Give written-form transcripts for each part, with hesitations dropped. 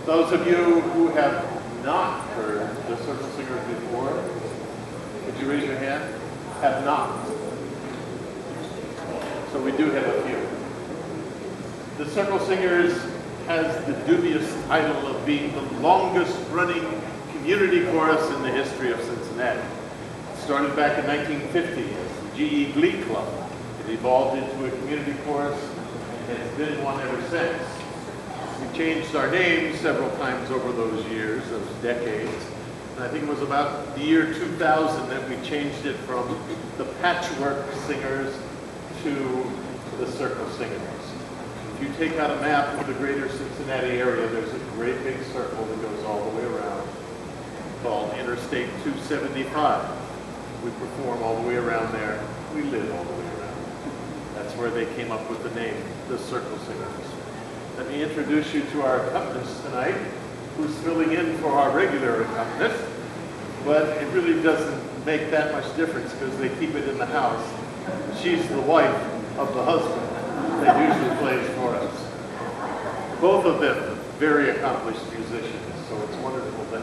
Those of you who have not heard the Circle Singers before, would you raise your hand? Have not. So we do have a few. The Circle Singers has the dubious title of being the longest running community chorus in the history of Cincinnati. It started back in 1950 as the GE Glee Club. It evolved into a community chorus and has been one ever since. We changed our name several times over those years, those decades. And I think it was about the year 2000 that we changed it from the Patchwork Singers to the Circle Singers. If you take out a map of the greater Cincinnati area, there's a great big circle that goes all the way around called Interstate 275. We perform all the way around there. We live all the way around. That's where they came up with the name, the Circle Singers. Let me introduce you to our accompanist tonight, who's filling in for our regular accompanist, but it really doesn't make that much difference because they keep it in the house. She's the wife of the husband that usually plays for us. Both of them very accomplished musicians, so it's wonderful to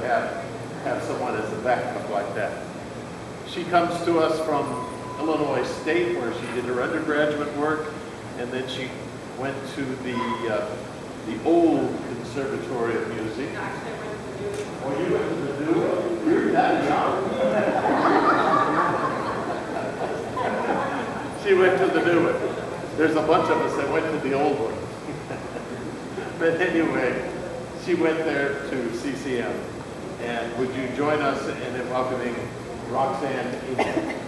have someone as a backup like that. She comes to us from Illinois State, where she did her undergraduate work, and then she went to the old Conservatory of Music. Oh, you went to the new? You're that young. She went to the new one. There's a bunch of us that went to the old one. But anyway, she went there to CCM. And would you join us in welcoming Roxanne Egan?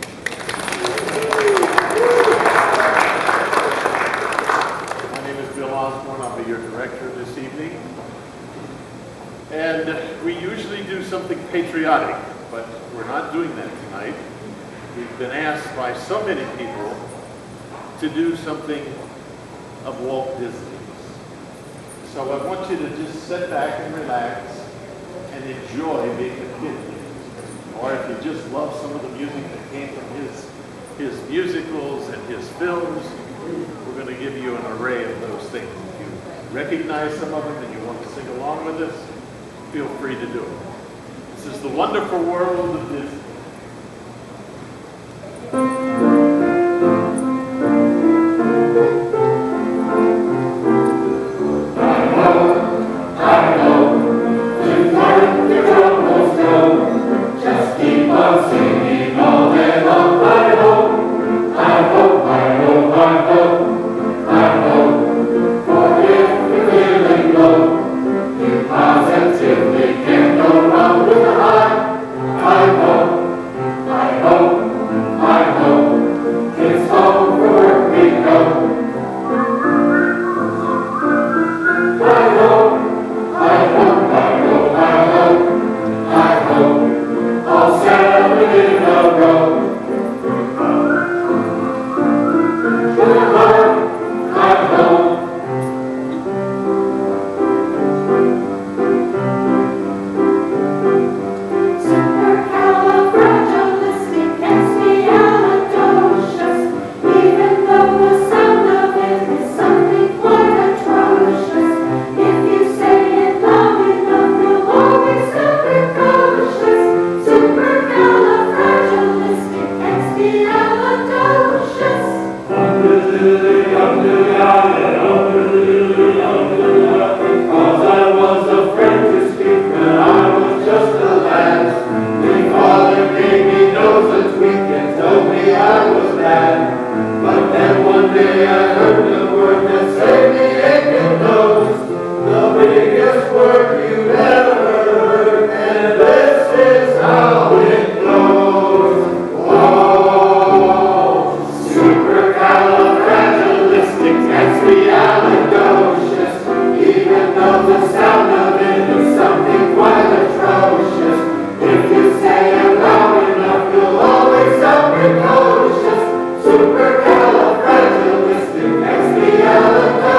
I'll be your director this evening. And we usually do something patriotic, but we're not doing that tonight. We've been asked by so many people to do something of Walt Disney. So I want you to just sit back and relax and enjoy being a kid. Or if you just love some of the music that came from his musicals and his films, we're going to give you an array of those things. If you recognize some of them and you want to sing along with us, feel free to do it. This is the wonderful world of Disney. Supercalifragilisticexpialidocious.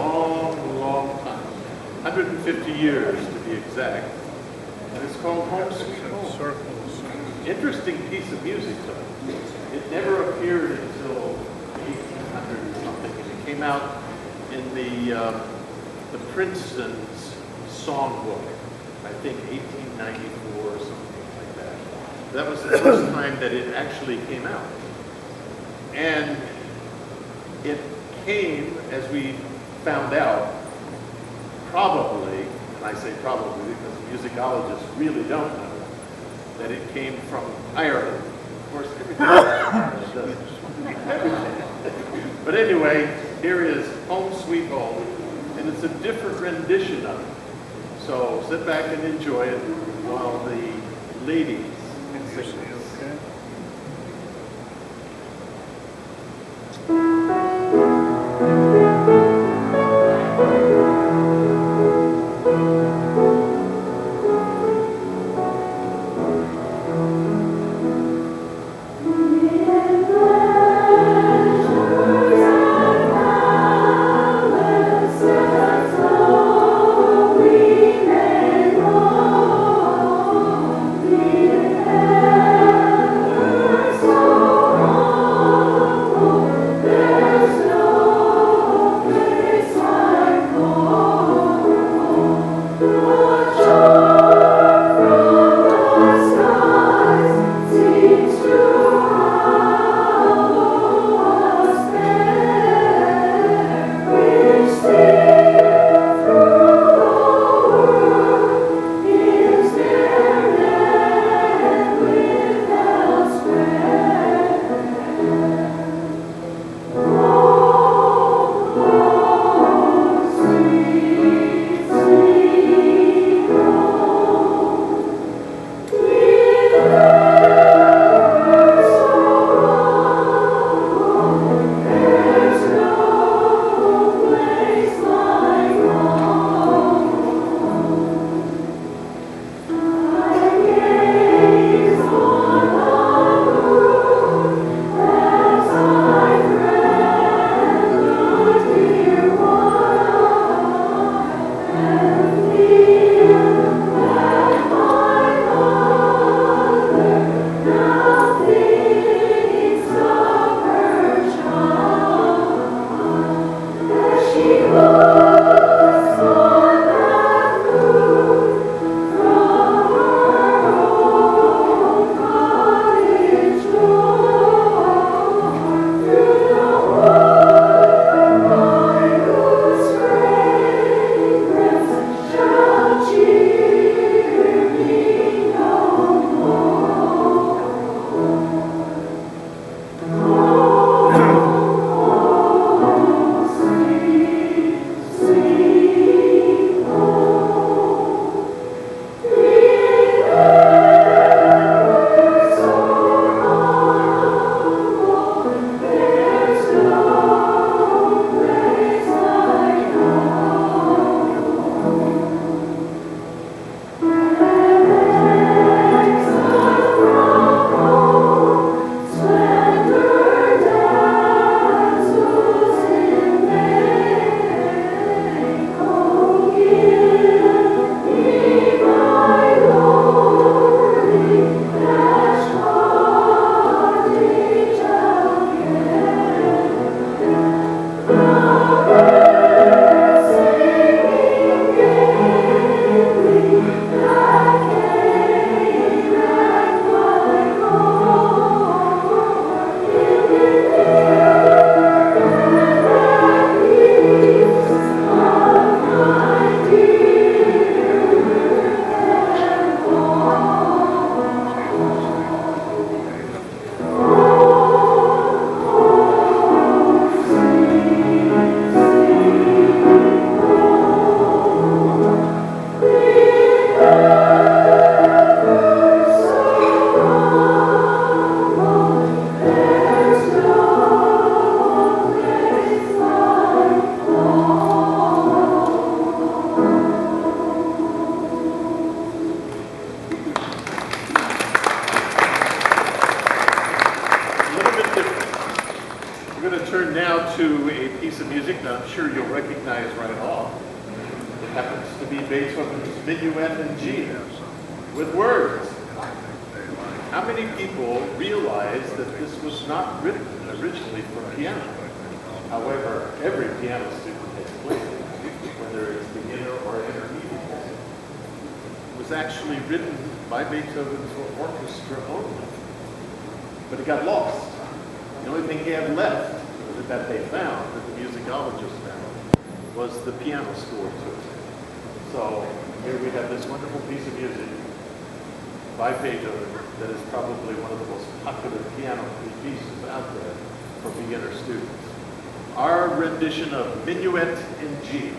long, long time. 150 years to be exact. And it's called Home Sweet Home. Interesting piece of music, though. It never appeared until 1800 or something, and it came out in the Princeton's songbook, I think 1894 or something like that. That was the first time that it actually came out. And it came, as we found out, probably, and I say probably because musicologists really don't know, that it came from Ireland. Of course, everything does. But anyway, here is Home Sweet Home, and it's a different rendition of it. So sit back and enjoy it while the ladies sing this. Yeah. right off. It happens to be Beethoven's Minuet in G with words. How many people realize that this was not written originally for piano? However, every piano student has played it, whether it's beginner or intermediate. It was actually written by Beethoven for orchestra only, but it got lost. The only thing he had left that they found, that the musicologists found, was the piano score to it. So here we have this wonderful piece of music by Beethoven that is probably one of the most popular piano pieces out there for beginner students. Our rendition of Minuet in G.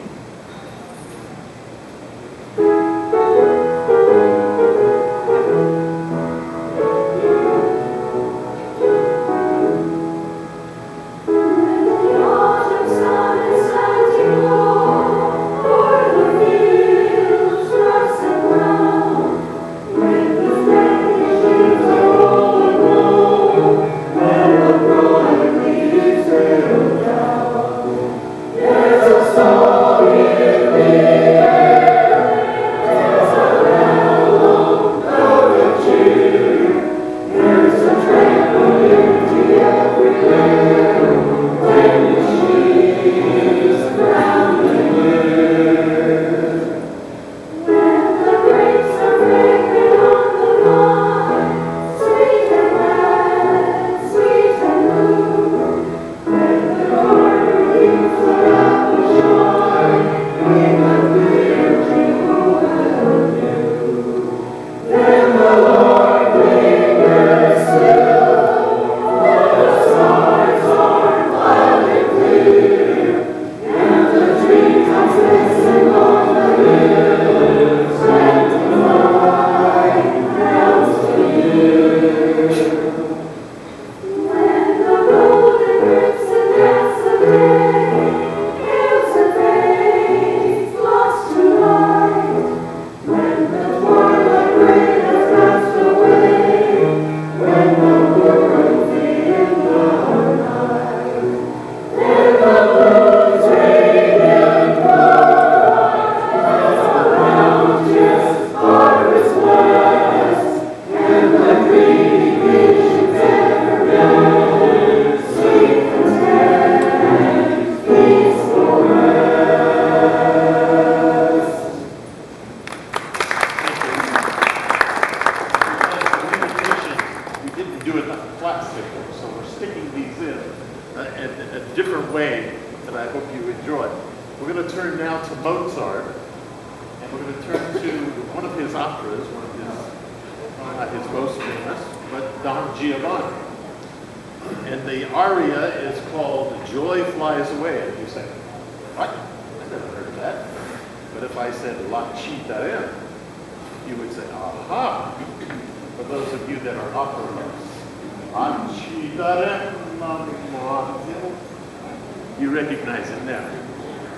You recognize it now.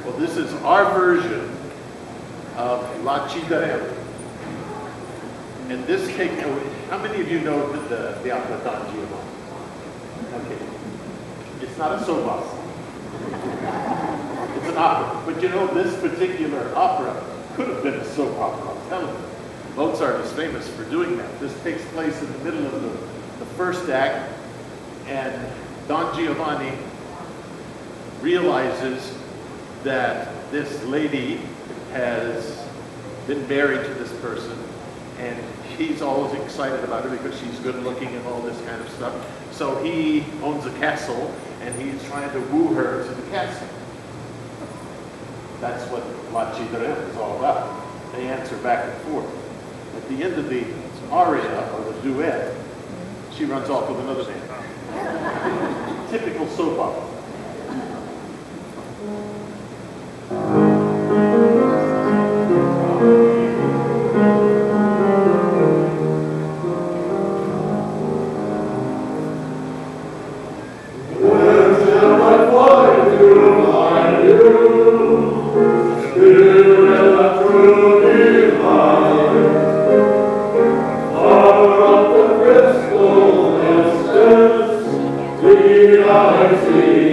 Well, this is our version of La Ci Darem. And this cake, how many of you know the opera Don Giovanni? Okay. It's not a soap opera. It's an opera. But you know, this particular opera could have been a soap opera on television. Mozart is famous for doing that. This takes place in the middle of the first act, and Don Giovanni realizes that this lady has been married to this person, and he's always excited about her because she's good looking and all this kind of stuff. So he owns a castle, and he's trying to woo her to the castle. That's what La Ci Darem is all about. They answer back and forth. At the end of the aria, or the duet, she runs off with another man. Typical soap opera. I see.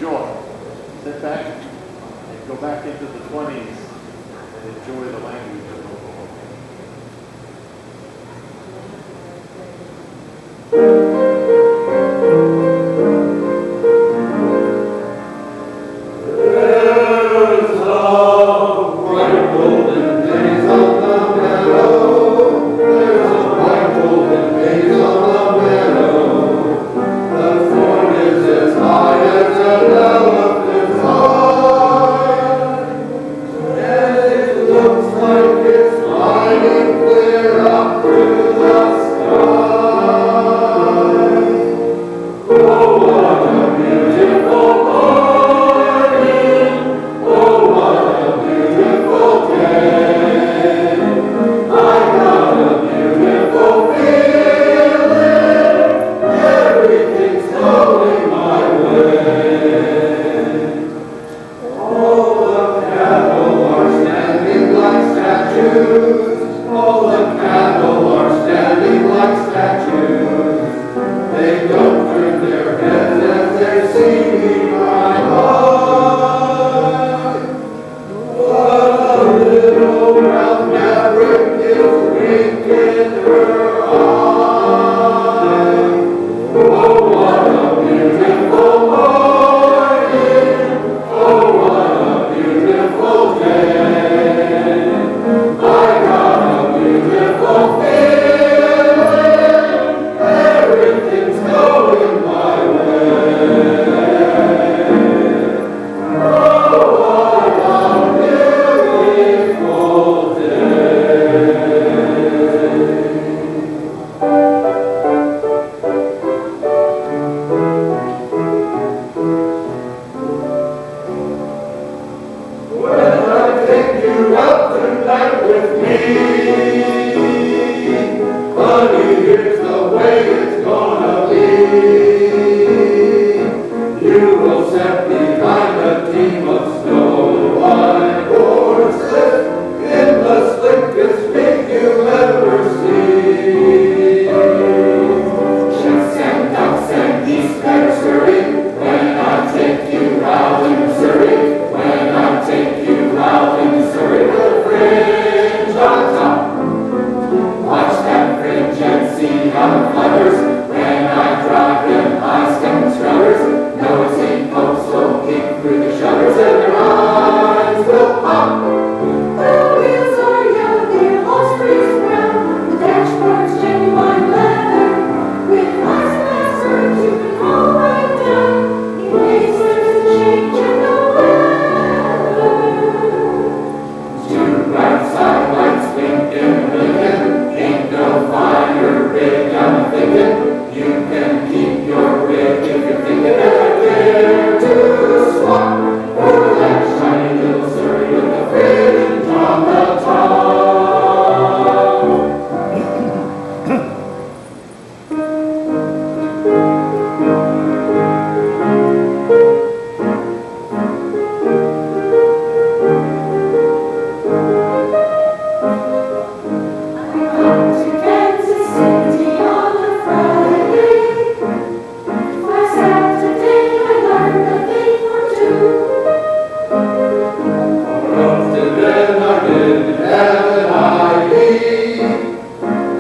enjoy. Sit back and go back into the 20s and enjoy the language of Oklahoma.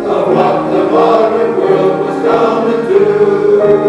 Of what the modern world was coming to.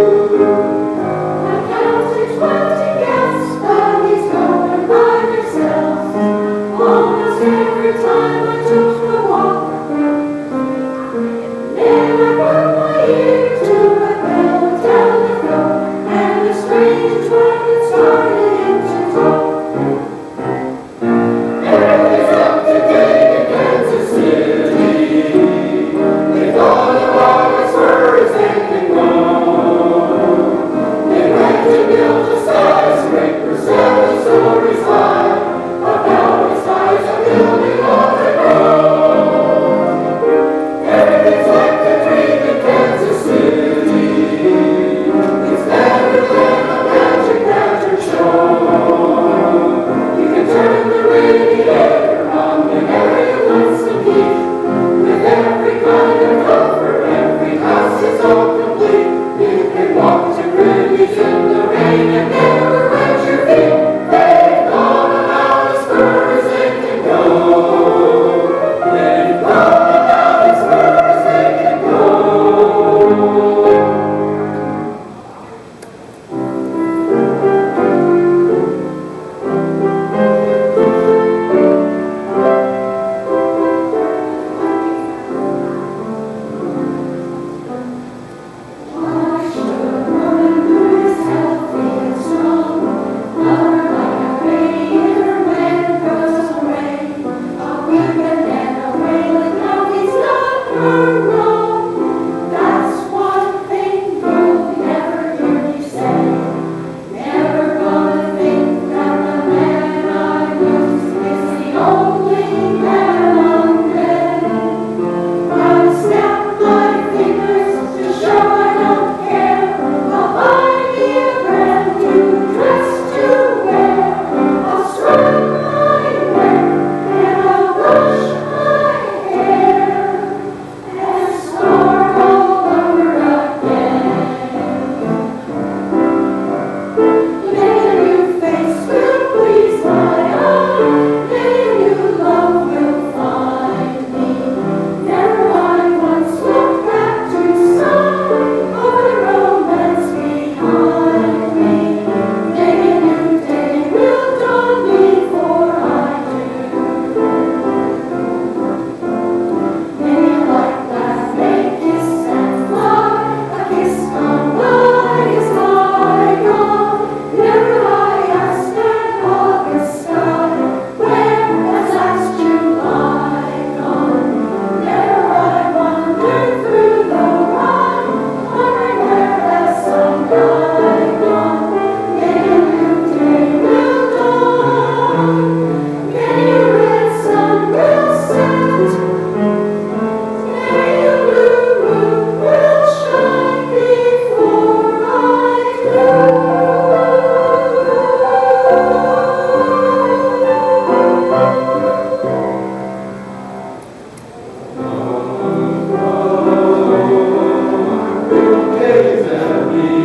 Gaze at me.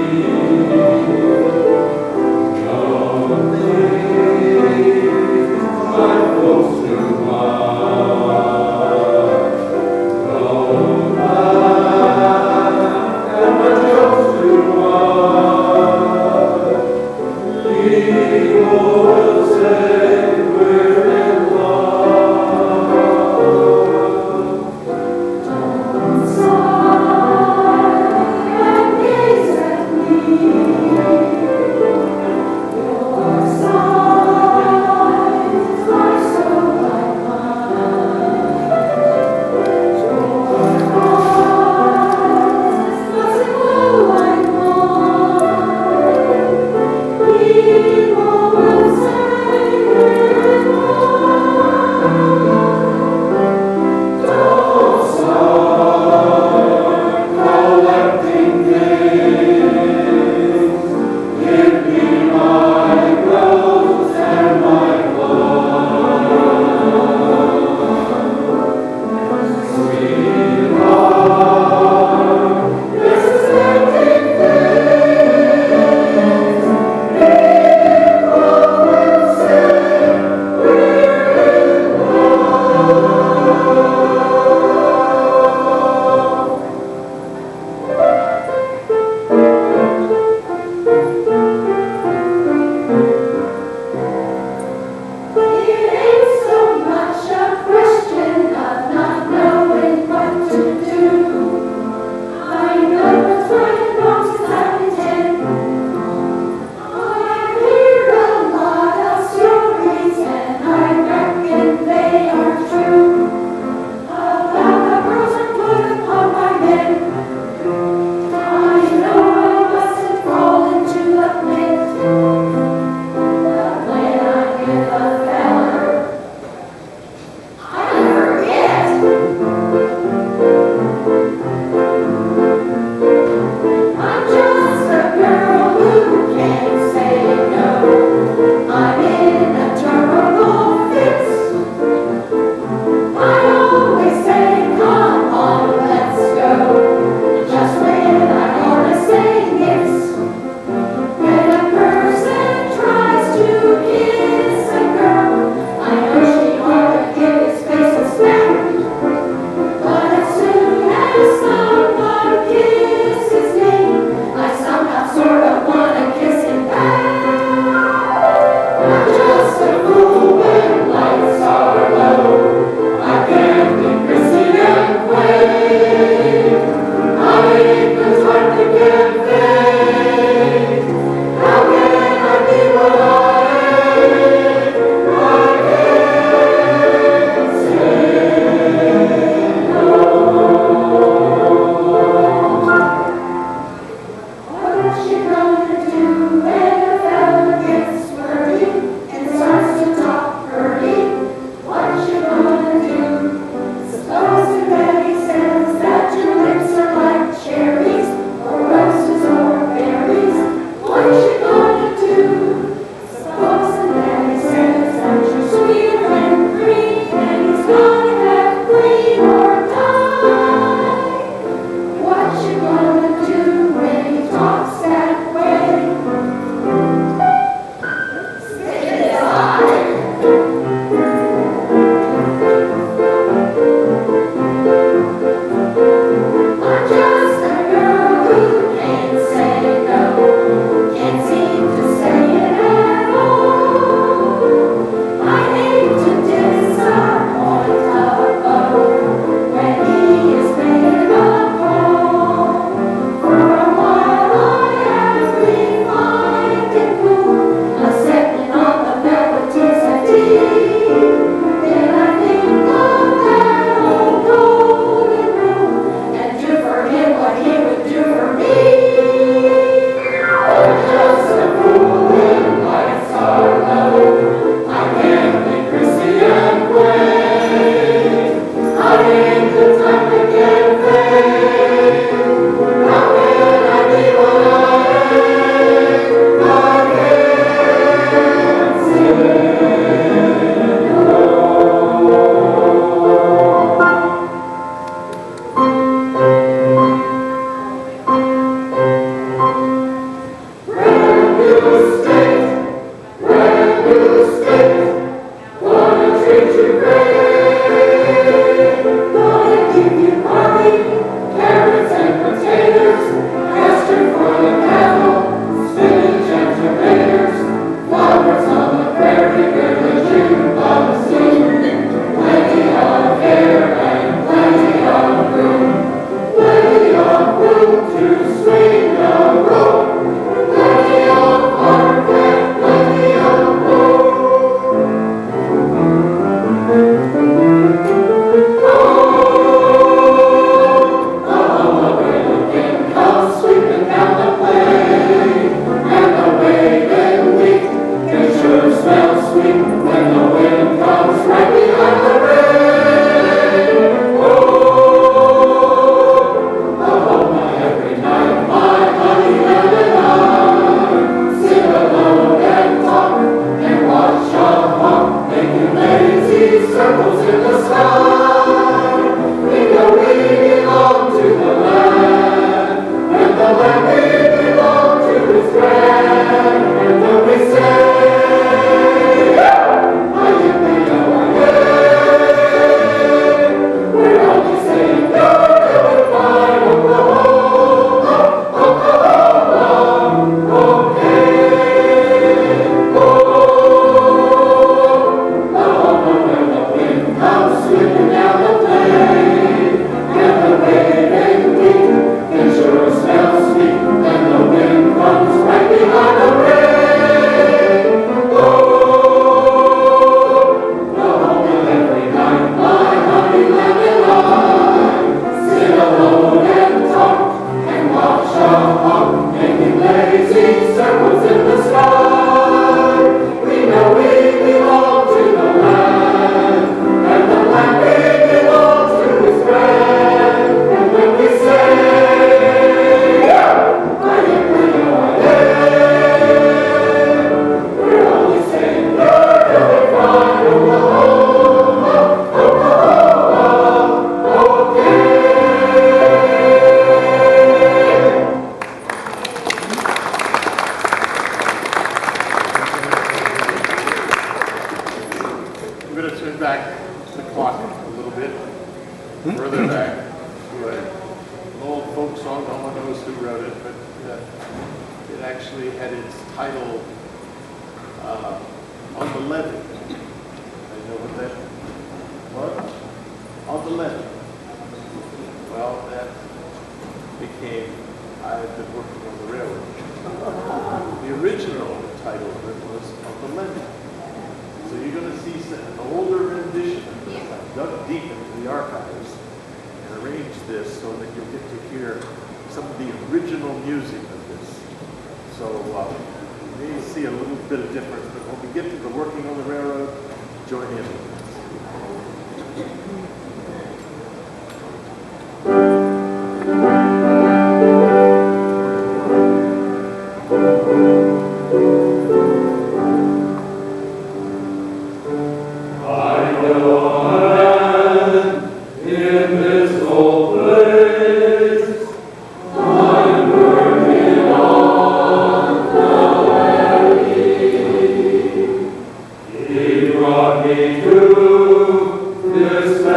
He brought me to this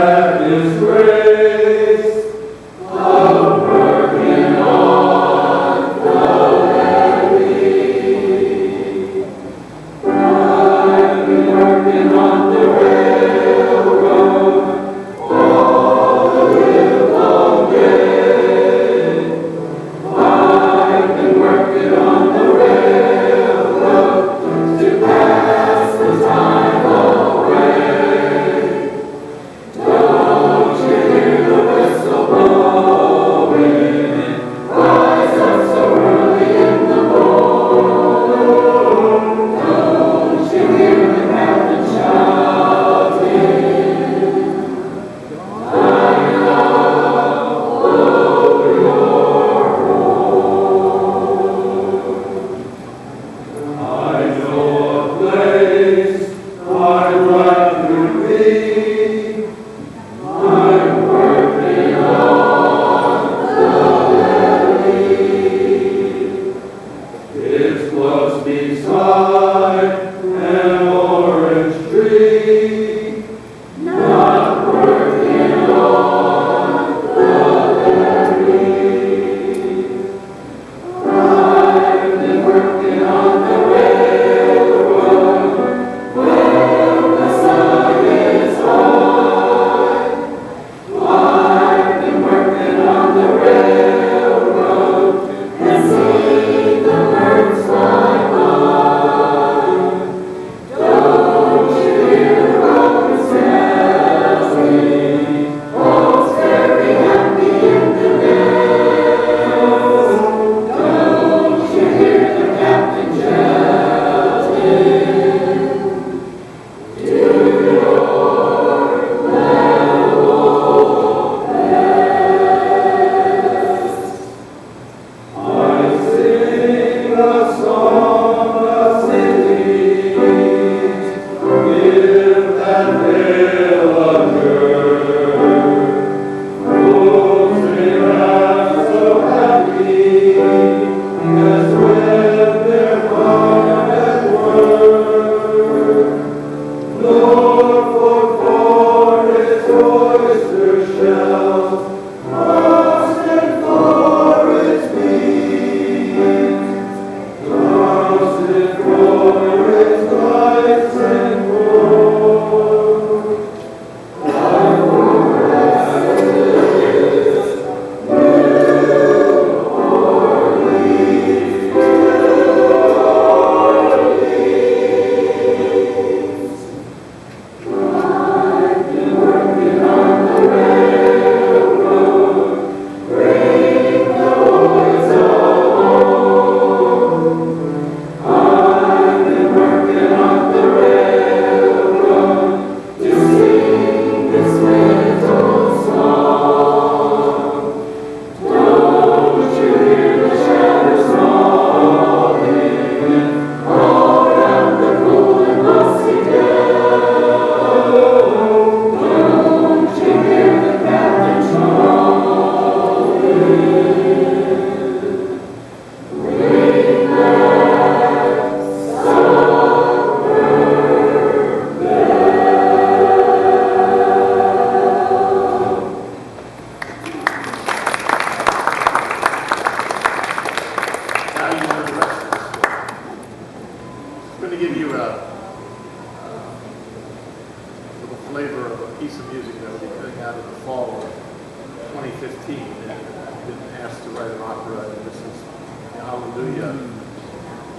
Hallelujah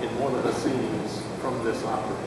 in one of the scenes from this opera.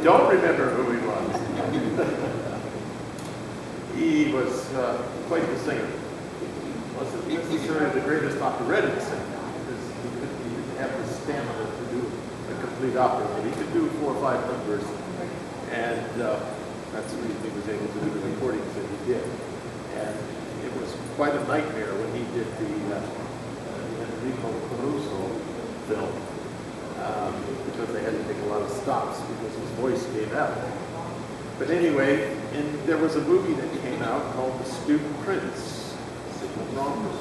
Don't remember who he was. He was quite the singer. Wasn't necessarily the greatest operatic singer, because he didn't have the stamina to do a complete opera, but he could do 4 or 5 numbers, and that's the reason he was able to do the recordings that he did. And it was quite a nightmare when he did the Enrico Caruso film, because they had to take a lot of stops because his voice gave out. But anyway, there was a movie that came out called The Student Prince, Sigmund Romper.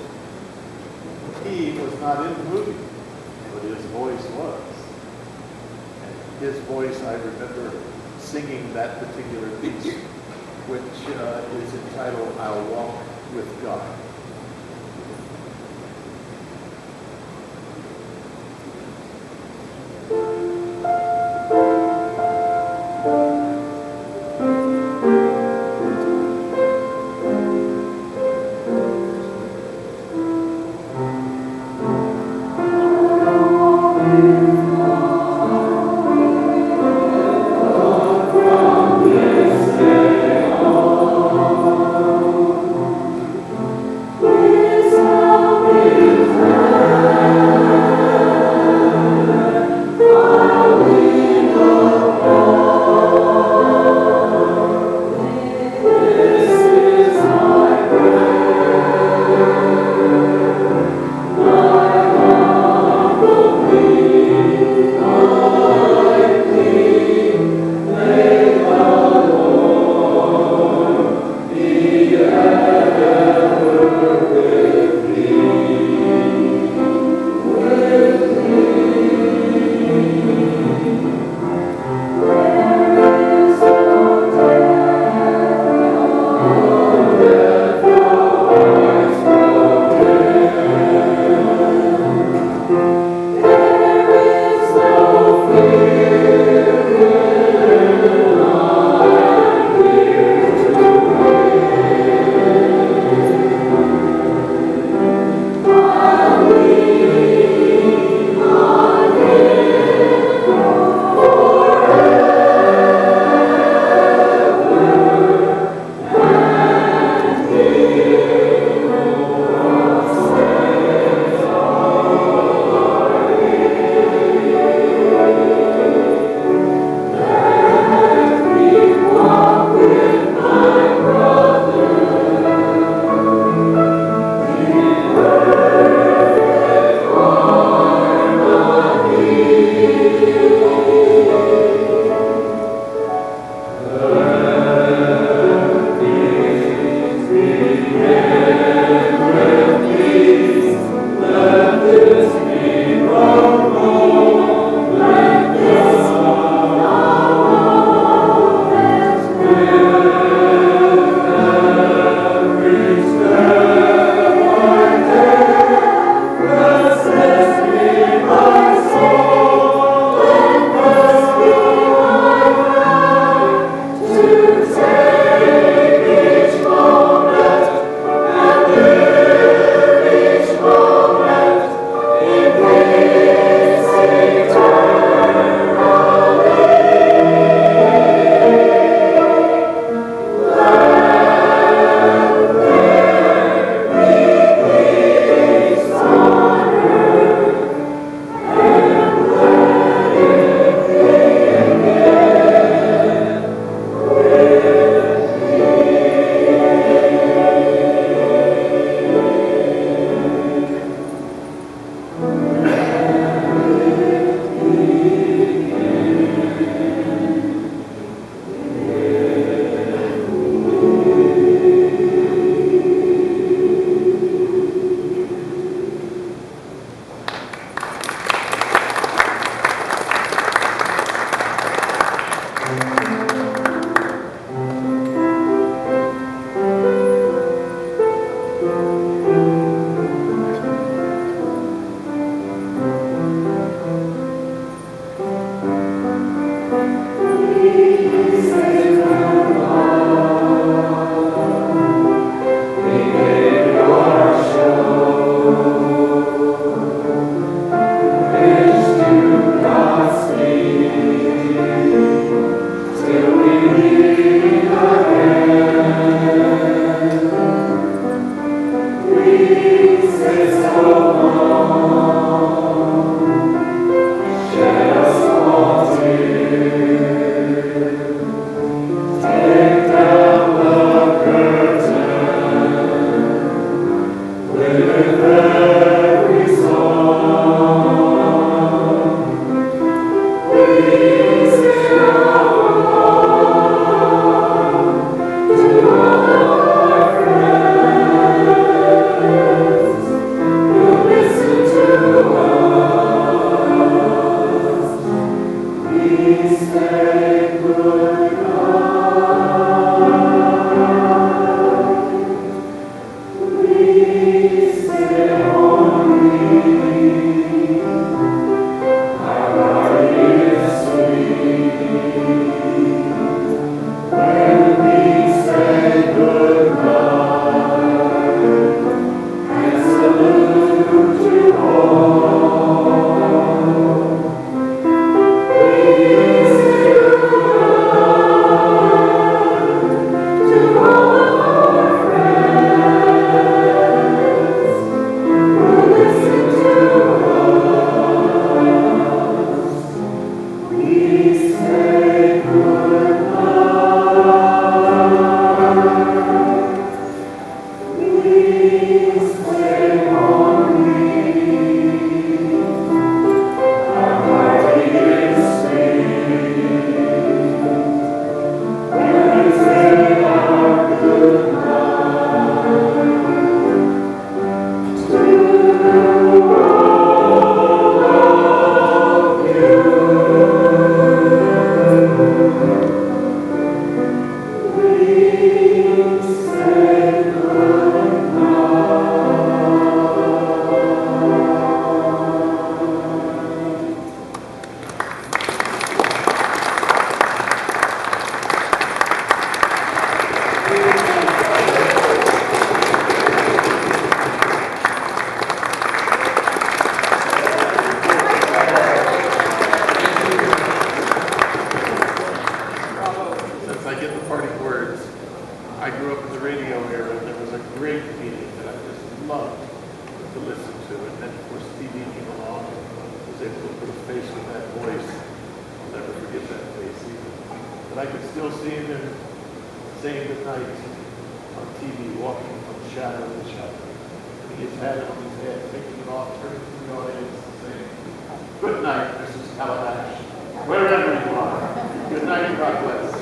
He was not in the movie, but his voice was. And his voice, I remember singing that particular piece, which is entitled, I'll Walk with God. But I could still see him saying goodnight on TV, walking from shadow to shadow. And he has had it on his head, taking it off, turning to the audience and saying, "Good night, Mrs. Calabash, wherever you are. Good night, God bless."